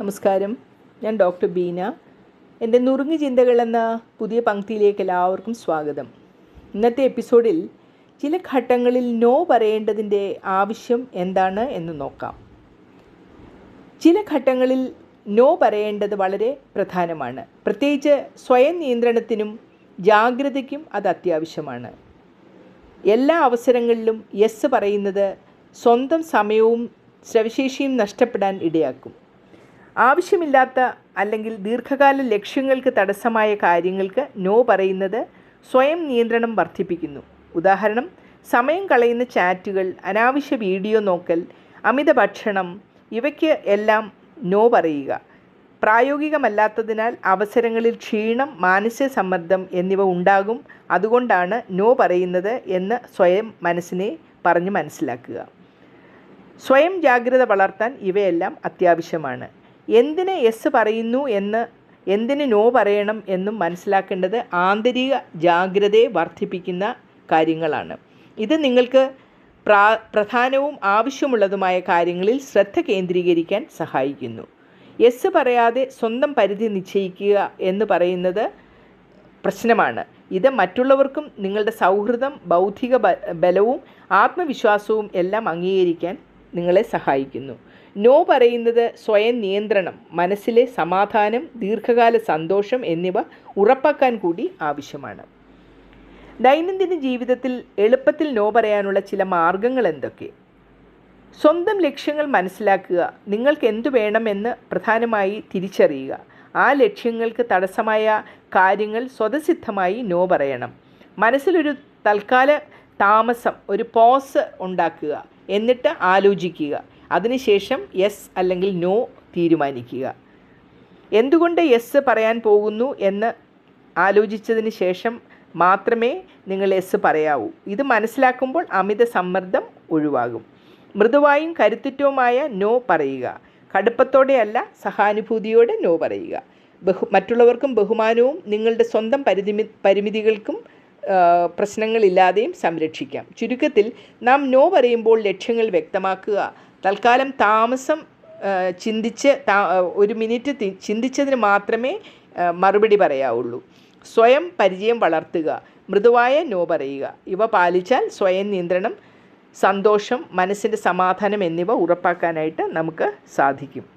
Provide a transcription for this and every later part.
നമസ്കാരം, ഞാൻ ഡോക്ടർ ബീന. എൻ്റെ നുറുങ്ങി ചിന്തകൾ എന്ന പുതിയ പങ്ക്തിയിലേക്ക് എല്ലാവർക്കും സ്വാഗതം. ഇന്നത്തെ എപ്പിസോഡിൽ ചില ഘട്ടങ്ങളിൽ നോ പറയേണ്ടതിൻ്റെ ആവശ്യം എന്താണ് എന്ന് നോക്കാം. ചില ഘട്ടങ്ങളിൽ നോ പറയേണ്ടത് വളരെ പ്രധാനമാണ്. പ്രത്യേകിച്ച് സ്വയം നിയന്ത്രണത്തിനും ജാഗ്രതയ്ക്കും അത് അത്യാവശ്യമാണ്. എല്ലാ അവസരങ്ങളിലും യെസ് പറയുന്നത് സ്വന്തം സമയവും ശ്രവശേഷിയും നഷ്ടപ്പെടാൻ ഇടയാക്കും. ആവശ്യമില്ലാത്ത അല്ലെങ്കിൽ ദീർഘകാല ലക്ഷ്യങ്ങൾക്ക് തടസ്സമായ കാര്യങ്ങൾക്ക് നോ പറയുന്നത് സ്വയം നിയന്ത്രണം വർദ്ധിപ്പിക്കുന്നു. ഉദാഹരണം, സമയം കളയുന്ന ചാറ്റുകൾ, അനാവശ്യ വീഡിയോ നോക്കൽ, അമിത ഭക്ഷണം, ഇവയ്ക്ക് എല്ലാം നോ പറയുക. പ്രായോഗികമല്ലാത്തതിനാൽ അവസരങ്ങളിൽ ക്ഷീണം, മാനസിക സമ്മർദ്ദം എന്നിവ ഉണ്ടാകും. അതുകൊണ്ടാണ് നോ പറയുന്നത് എന്ന് സ്വയം മനസ്സിനെ പറഞ്ഞ് മനസ്സിലാക്കുക. സ്വയം ജാഗ്രത വളർത്താൻ ഇവയെല്ലാം അത്യാവശ്യമാണ്. എന്തിന് യെസ് പറയുന്നു എന്ന്, എന്തിന് നോ പറയണം എന്നും മനസ്സിലാക്കേണ്ടത് ആന്തരിക ജാഗ്രതയെ വർദ്ധിപ്പിക്കുന്ന കാര്യങ്ങളാണ്. ഇത് നിങ്ങൾക്ക് പ്രധാനവും ആവശ്യമുള്ളതുമായ കാര്യങ്ങളിൽ ശ്രദ്ധ കേന്ദ്രീകരിക്കാൻ സഹായിക്കുന്നു. യെസ് പറയാതെ സ്വന്തം പരിധി നിശ്ചയിക്കുക എന്ന് പറയുന്നത് പ്രശ്നമാണ്. ഇത് മറ്റുള്ളവർക്കും നിങ്ങളുടെ സൗഹൃദം, ബൗദ്ധിക ബലവും ആത്മവിശ്വാസവും എല്ലാം അംഗീകരിക്കാൻ നിങ്ങളെ സഹായിക്കുന്നു. നോ പറയുന്നത് സ്വയം നിയന്ത്രണം, മനസ്സിലെ സമാധാനം, ദീർഘകാല സന്തോഷം എന്നിവ ഉറപ്പാക്കാൻ കൂടി ആവശ്യമാണ്. ദൈനംദിന ജീവിതത്തിൽ എളുപ്പത്തിൽ നോ പറയാനുള്ള ചില മാർഗങ്ങൾ എന്തൊക്കെ? സ്വന്തം ലക്ഷ്യങ്ങൾ മനസ്സിലാക്കുക. നിങ്ങൾക്ക് എന്തു വേണമെന്ന് പ്രധാനമായി തിരിച്ചറിയുക. ആ ലക്ഷ്യങ്ങൾക്ക് തടസ്സമായ കാര്യങ്ങൾ സ്വതസിദ്ധമായി നോ പറയണം. മനസ്സിലൊരു തൽക്കാല താമസം, ഒരു പോസ് ഉണ്ടാക്കുക. എന്നിട്ട് ആലോചിക്കുക. അതിനുശേഷം യെസ് അല്ലെങ്കിൽ നോ തീരുമാനിക്കുക. എന്തുകൊണ്ട് യെസ് പറയാൻ പോകുന്നു എന്ന് ആലോചിച്ചതിന് ശേഷം മാത്രമേ നിങ്ങൾ യെസ് പറയാവൂ. ഇത് മനസ്സിലാക്കുമ്പോൾ അമിത സമ്മർദ്ദം ഒഴിവാകും. മൃദുവായും കരുത്തുറ്റവുമായ നോ പറയുക. കടുപ്പത്തോടെയല്ല, സഹാനുഭൂതിയോടെ നോ പറയുക. മറ്റുള്ളവർക്കും ബഹുമാനവും നിങ്ങളുടെ സ്വന്തം പരിമിതികൾക്കും പ്രശ്നങ്ങളില്ലാതെയും സംരക്ഷിക്കാം. ചുരുക്കത്തിൽ, നാം നോ പറയുമ്പോൾ ലക്ഷ്യങ്ങൾ വ്യക്തമാക്കുക. തൽക്കാലം താമസം ഒരു മിനിറ്റ് ചിന്തിച്ചതിന് മാത്രമേ മറുപടി പറയാവുള്ളൂ. സ്വയം പരിചയം വളർത്തുക. മൃദുവായ നോ പറയുക. ഇവ പാലിച്ചാൽ സ്വയം നിയന്ത്രണം, സന്തോഷം, മനസ്സിൻ്റെ സമാധാനം എന്നിവ ഉറപ്പാക്കാനായിട്ട് നമുക്ക് സാധിക്കും.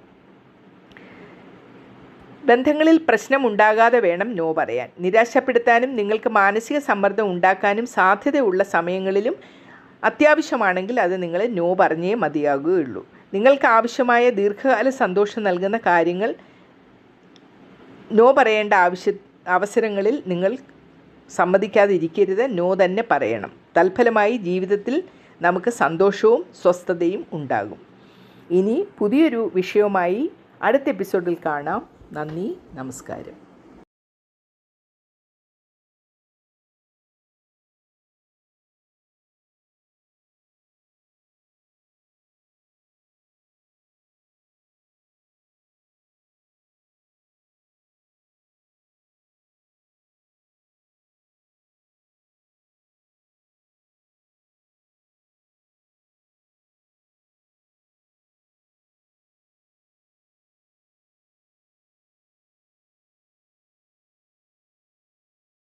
ബന്ധങ്ങളിൽ പ്രശ്നമുണ്ടാകാതെ വേണം നോ പറയാൻ. നിരാശപ്പെടുത്താനും നിങ്ങൾക്ക് മാനസിക സമ്മർദ്ദം ഉണ്ടാക്കാനും സാധ്യതയുള്ള സമയങ്ങളിലും അത്യാവശ്യമാണെങ്കിൽ അത് നിങ്ങൾ നോ പറഞ്ഞേ മതിയാകുകയുള്ളൂ. നിങ്ങൾക്ക് ആവശ്യമായ ദീർഘകാല സന്തോഷം നൽകുന്ന കാര്യങ്ങൾ നോ പറയേണ്ട അവസരങ്ങളിൽ നിങ്ങൾ സമ്മതിക്കാതിരിക്കരുത്. നോ തന്നെ പറയണം. തൽഫലമായി ജീവിതത്തിൽ നമുക്ക് സന്തോഷവും സ്വസ്ഥതയും ഉണ്ടാകും. ഇനി പുതിയൊരു വിഷയവുമായി അടുത്ത എപ്പിസോഡിൽ കാണാം. നന്ദി, നമസ്കാരം.